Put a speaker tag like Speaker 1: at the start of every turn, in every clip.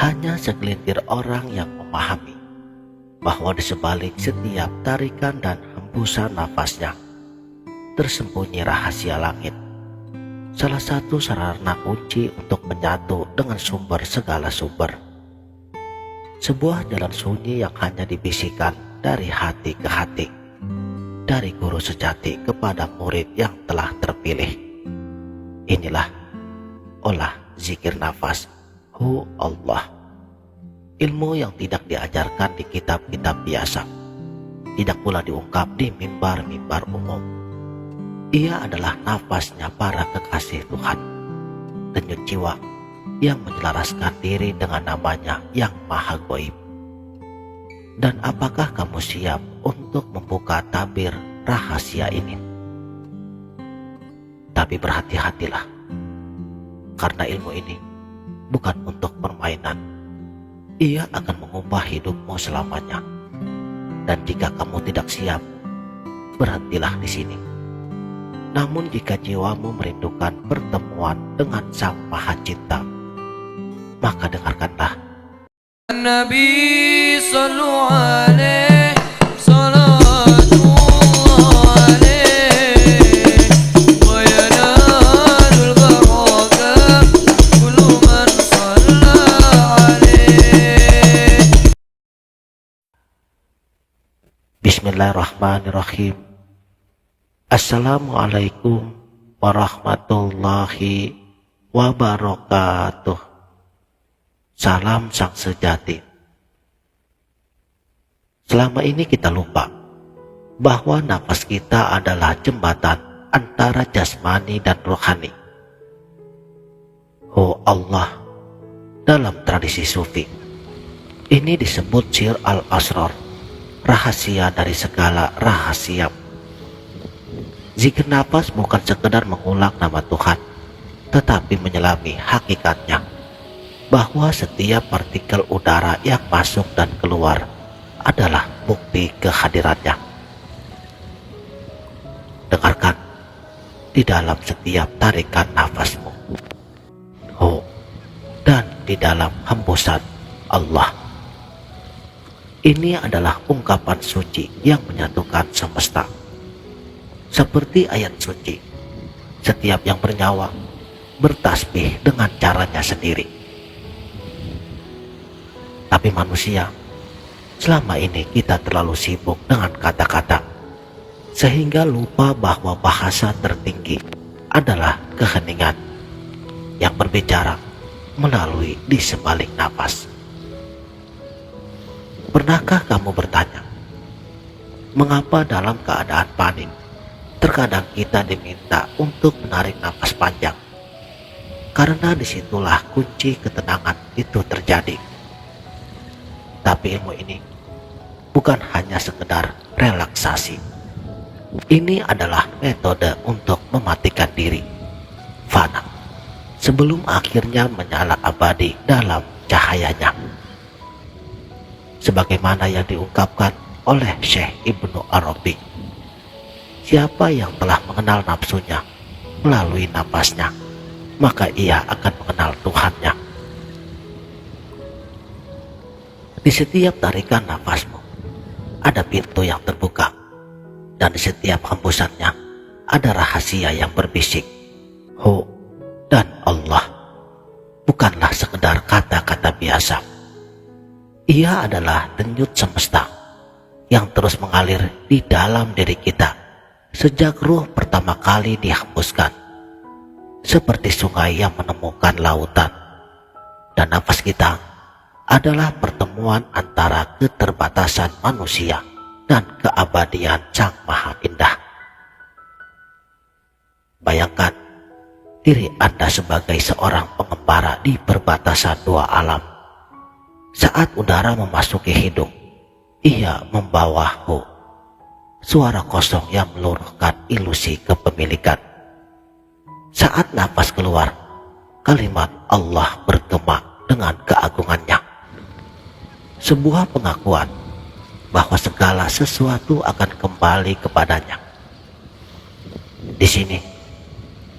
Speaker 1: Hanya segelintir orang yang memahami bahwa di sebalik setiap tarikan dan hembusan nafasnya tersembunyi rahasia langit, salah satu sarana kunci untuk menyatu dengan sumber segala sumber. Sebuah jalan sunyi yang hanya dibisikkan dari hati ke hati, dari guru sejati kepada murid yang telah terpilih. Inilah olah zikir nafas, Hu Allah. Ilmu yang tidak diajarkan di kitab-kitab biasa, tidak pula diungkap di mimbar-mimbar umum. Ia adalah nafasnya para kekasih Tuhan, denyut jiwa yang menyelaraskan diri dengan namanya yang maha goib. Dan apakah kamu siap untuk membuka tabir rahasia ini? Tapi berhati-hatilah, karena ilmu ini bukan untuk permainan. Ia akan mengubah hidupmu selamanya. Dan jika kamu tidak siap, berhentilah di sini. Namun jika jiwamu merindukan pertemuan dengan Sang Maha Cinta, maka dengarkanlah.
Speaker 2: Nabi sallu alaihi salatullah alaihi wa yanalul barakah kullu man shalla alaihi.
Speaker 1: Bismillahirrahmanirrahim. Assalamualaikum warahmatullahi wabarakatuh. Salam Sang Sejati. Selama ini kita lupa bahwa nafas kita adalah jembatan antara jasmani dan rohani. Oh Allah, dalam tradisi sufi ini disebut sir al-asrar, rahasia dari segala rahasia. Zikir nafas bukan sekedar mengulang nama Tuhan, tetapi menyelami hakikatnya, bahwa setiap partikel udara yang masuk dan keluar adalah bukti kehadirannya. Dengarkan di dalam setiap tarikan nafasmu, dan di dalam hembusan Allah. Ini adalah ungkapan suci yang menyatukan semesta. Seperti ayat suci, setiap yang bernyawa bertasbih dengan caranya sendiri. Tapi manusia, selama ini kita terlalu sibuk dengan kata-kata, sehingga lupa bahwa bahasa tertinggi adalah keheningan yang berbicara melalui di sebalik nafas. Pernahkah kamu bertanya, mengapa dalam keadaan panik terkadang kita diminta untuk menarik nafas panjang? Karena disitulah kunci ketenangan itu terjadi. Tapi ilmu ini bukan hanya sekedar relaksasi. Ini adalah metode untuk mematikan diri, fana, sebelum akhirnya menyala abadi dalam cahayanya. Sebagaimana yang diungkapkan oleh Syekh Ibnu Arabi, siapa yang telah mengenal nafsunya melalui nafasnya, maka ia akan mengenal Tuhannya. Di setiap tarikan nafasmu ada pintu yang terbuka, dan di setiap hembusannya ada rahasia yang berbisik. Hu dan Allah bukanlah sekedar kata-kata biasa. Ia adalah denyut semesta yang terus mengalir di dalam diri kita sejak ruh pertama kali dihembuskan, seperti sungai yang menemukan lautan. Dan nafas kita adalah pertemuan antara keterbatasan manusia dan keabadian Sang Maha Indah. Bayangkan diri Anda sebagai seorang pengembara di perbatasan dua alam. Saat udara memasuki hidung, ia membawa hu, suara kosong yang meluruhkan ilusi kepemilikan. Saat nafas keluar, kalimat Allah bergema dengan keagungannya. Sebuah pengakuan bahwa segala sesuatu akan kembali kepadanya. Di sini,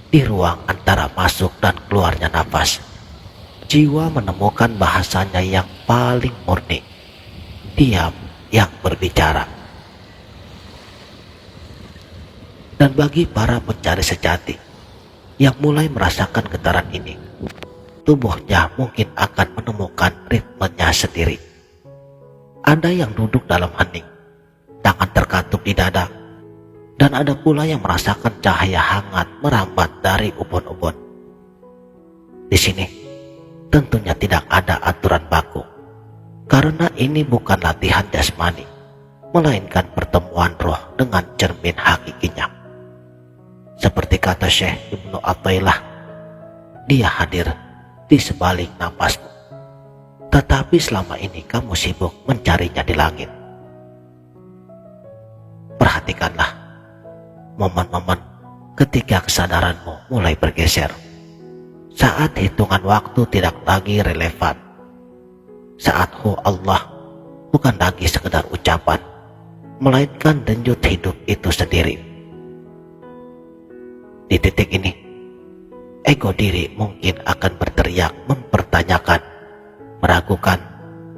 Speaker 1: di ruang antara masuk dan keluarnya nafas, jiwa menemukan bahasanya yang paling murni, diam yang berbicara. Dan bagi para pencari sejati yang mulai merasakan getaran ini, tubuhnya mungkin akan menemukan ritmenya sendiri. Ada yang duduk dalam hening, tangan terkatup di dada, dan ada pula yang merasakan cahaya hangat merambat dari ubun-ubun. Di sini tentunya tidak ada aturan baku, karena ini bukan latihan jasmani, melainkan pertemuan roh dengan cermin hakikinya. Seperti kata Syekh Ibnu Athaillah, dia hadir di sebalik napasmu, tetapi selama ini kamu sibuk mencarinya di langit. Perhatikanlah momen-momen ketika kesadaranmu mulai bergeser, saat hitungan waktu tidak lagi relevan, saat hu Allah bukan lagi sekedar ucapan, melainkan denyut hidup itu sendiri. Di titik ini, ego diri mungkin akan berteriak, mempertanyakan, meragukan,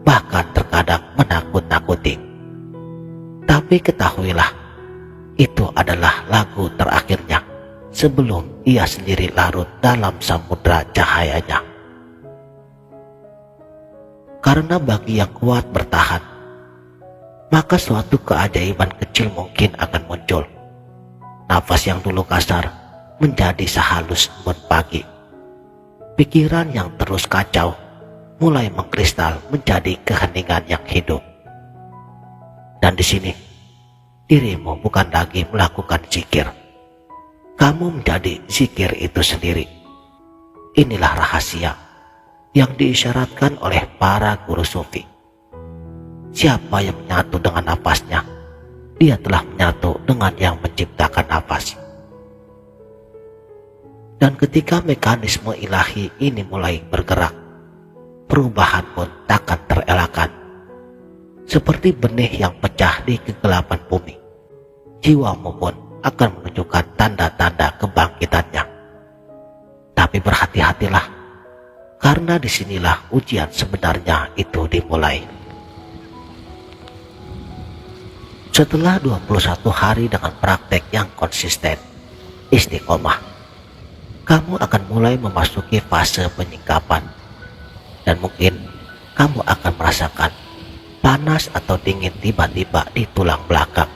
Speaker 1: bahkan terkadang menakut-nakuti. Tapi ketahuilah, itu adalah lagu terakhirnya sebelum ia sendiri larut dalam samudra cahayanya. Karena bagi yang kuat bertahan, maka suatu keajaiban kecil mungkin akan muncul. Nafas yang dulu kasar menjadi sehalus embun pagi. Pikiran yang terus kacau mulai mengkristal menjadi keheningan yang hidup. Dan di sini, dirimu bukan lagi melakukan zikir. Kamu menjadi zikir itu sendiri. Inilah rahasia yang diisyaratkan oleh para guru sufi. Siapa yang menyatu dengan nafasnya, dia telah menyatu dengan yang menciptakan nafas. Dan ketika mekanisme ilahi ini mulai bergerak, perubahan pun takkan terelakkan. Seperti benih yang pecah di kegelapan bumi, jiwamu pun akan menunjukkan tanda-tanda kebangkitannya. Tapi berhati-hatilah, karena disinilah ujian sebenarnya itu dimulai. Setelah 21 hari dengan praktek yang konsisten, istiqomah, kamu akan mulai memasuki fase penyingkapan. Dan mungkin kamu akan merasakan panas atau dingin tiba-tiba di tulang belakang,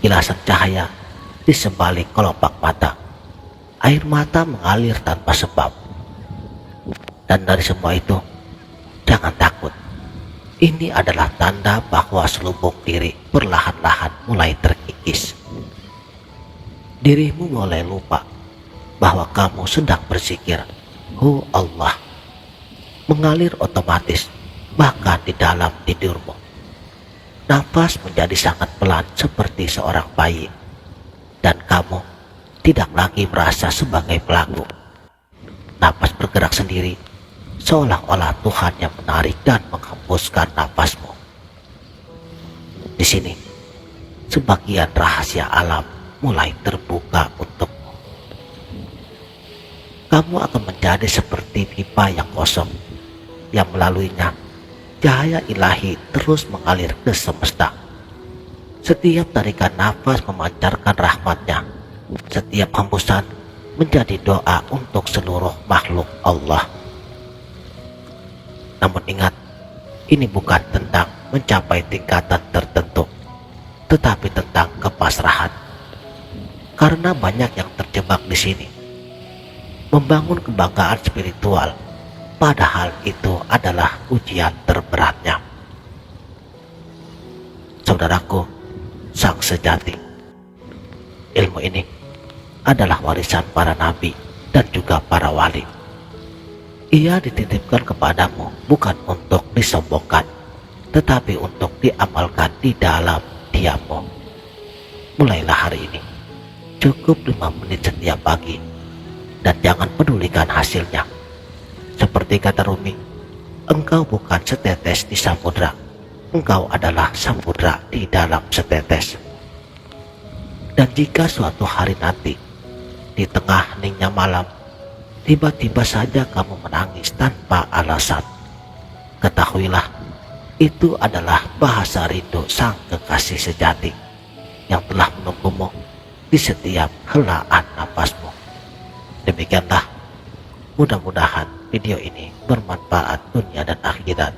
Speaker 1: kilasan cahaya di sebalik kelopak mata, air mata mengalir tanpa sebab. Dan dari semua itu, jangan takut. Ini adalah tanda bahwa selubung diri perlahan-lahan mulai terkikis. Dirimu mulai lupa bahwa kamu sedang berzikir, hu Allah, mengalir otomatis bahkan di dalam tidurmu. Nafas menjadi sangat pelan seperti seorang bayi, dan kamu tidak lagi merasa sebagai pelaku. Nafas bergerak sendiri, seolah-olah Tuhan yang menarik dan menghembuskan nafasmu. Di sini, sebagian rahasia alam mulai terbuka untukmu. Kamu akan menjadi seperti pipa yang kosong, yang melaluinya cahaya ilahi terus mengalir ke semesta. Setiap tarikan nafas memancarkan rahmatnya, setiap hembusan menjadi doa untuk seluruh makhluk Allah. Namun ingat, ini bukan tentang mencapai tingkatan tertentu, tetapi tentang kepasrahan. Karena banyak yang terjebak di sini, membangun kebanggaan spiritual, padahal itu adalah ujian terberatnya. Saudaraku, sang sejati, ilmu ini adalah warisan para nabi dan juga para wali. Ia dititipkan kepadamu bukan untuk disombongkan, tetapi untuk diamalkan di dalam diammu. Mulailah hari ini, cukup 5 menit setiap pagi, dan jangan pedulikan hasilnya. Seperti kata Rumi, engkau bukan setetes di samudra, engkau adalah samudra di dalam setetes. Dan jika suatu hari nanti, di tengah heningnya malam, tiba-tiba saja kamu menangis tanpa alasan, ketahuilah itu adalah bahasa rindu sang kekasih sejati yang telah menunggumu di setiap helaan napasmu. Demikianlah, mudah-mudahan video ini bermanfaat dunia dan akhirat.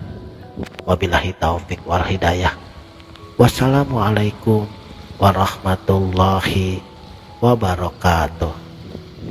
Speaker 1: Wabillahi taufik wal hidayah. Wassalamualaikum warahmatullahi wabarakatuh.